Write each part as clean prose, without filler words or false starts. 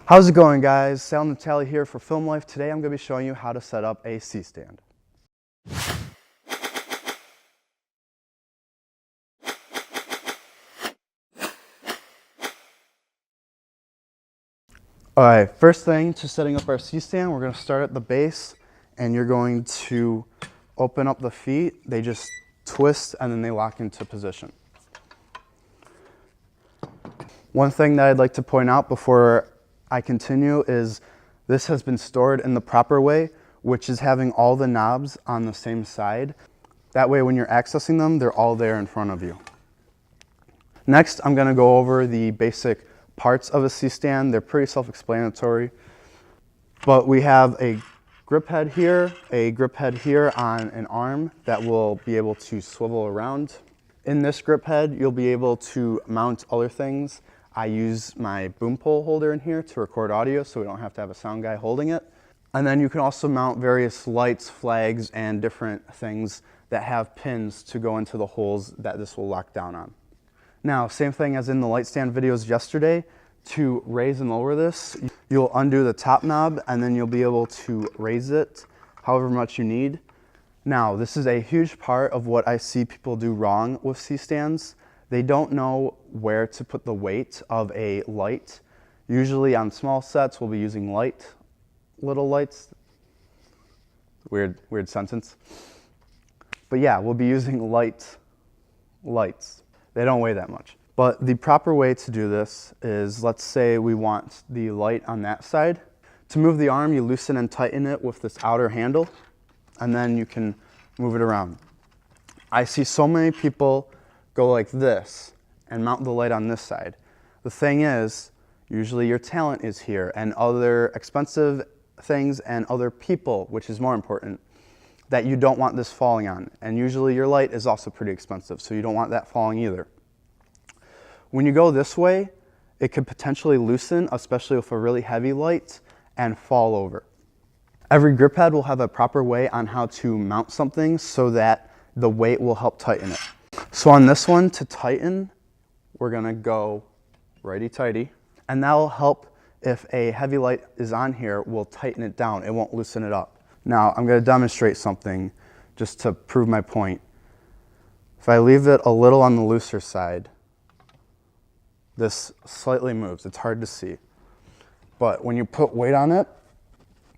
How's it going, guys? Sal Natali here for Film Life. Today I'm going to be showing you how to set up a C-stand. Alright, first thing to setting up our C-stand, we're going to start at the base and you're going to open up the feet. They just twist and then they lock into position. One thing that I'd like to point out before I continue is this has been stored in the proper way, which is having all the knobs on the same side. That way when you're accessing them, they're all there in front of you. Next, I'm going to go over the basic parts of a C-stand. They're pretty self-explanatory, but we have a grip head here on an arm that will be able to swivel around. In this grip head, you'll be able to mount other things. I use my boom pole holder in here to record audio so we don't have to have a sound guy holding it. And then you can also mount various lights, flags, and different things that have pins to go into the holes that this will lock down on. Now, same thing as in the light stand videos yesterday, to raise and lower this, you'll undo the top knob and then you'll be able to raise it however much you need. Now, this is a huge part of what I see people do wrong with C-stands. They don't know where to put the weight of a light. Usually on small sets, we'll be using little lights. Weird sentence. But yeah, we'll be using lights. They don't weigh that much. But the proper way to do this is, let's say we want the light on that side. To move the arm, you loosen and tighten it with this outer handle, and then you can move it around. I see so many people go like this and mount the light on this side. The thing is, usually your talent is here and other expensive things and other people, which is more important, that you don't want this falling on. And usually your light is also pretty expensive, so you don't want that falling either. When you go this way, it could potentially loosen, especially with a really heavy light, and fall over. Every grip head will have a proper way on how to mount something so that the weight will help tighten it. So on this one, to tighten, we're gonna go righty-tighty, and that'll help. If a heavy light is on here, we'll tighten it down. It won't loosen it up. Now, I'm gonna demonstrate something just to prove my point. If I leave it a little on the looser side, this slightly moves. It's hard to see. But when you put weight on it,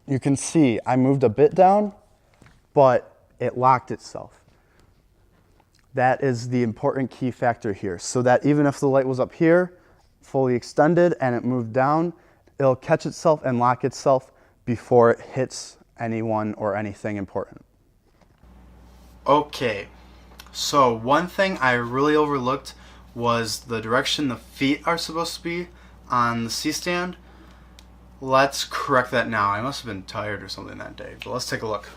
you can see I moved a bit down, but it locked itself. That is the important key factor here, so that even if the light was up here, fully extended, and it moved down, it'll catch itself and lock itself before it hits anyone or anything important. Okay, so one thing I really overlooked was the direction the feet are supposed to be on the C-stand. Let's correct that now. I must have been tired or something that day, but let's take a look.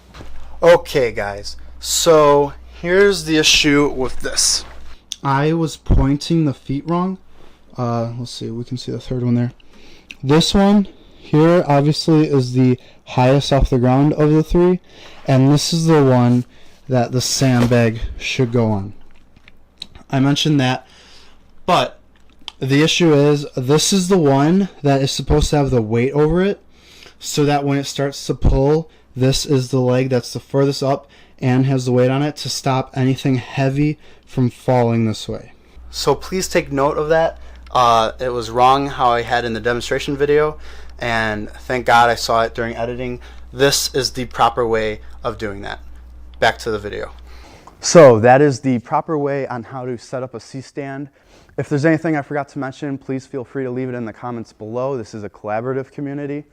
Okay, guys, so here's the issue with this. I was pointing the feet wrong. Let's see, we can see the third one there. This one here obviously is the highest off the ground of the three, and this is the one that the sandbag should go on. I mentioned that, but the issue is this is the one that is supposed to have the weight over it, so that when it starts to pull, this is the leg that's the furthest up and has the weight on it to stop anything heavy from falling this way. So please take note of that. It was wrong how I had in the demonstration video, and thank God I saw it during editing. This is the proper way of doing that. Back to the video. So that is the proper way on how to set up a C-stand. If there's anything I forgot to mention, please feel free to leave it in the comments below. This is a collaborative community.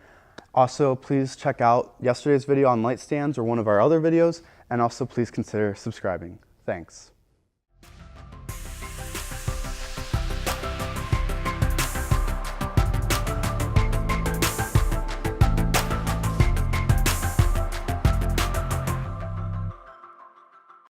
Also, please check out yesterday's video on light stands or one of our other videos, and also please consider subscribing. Thanks.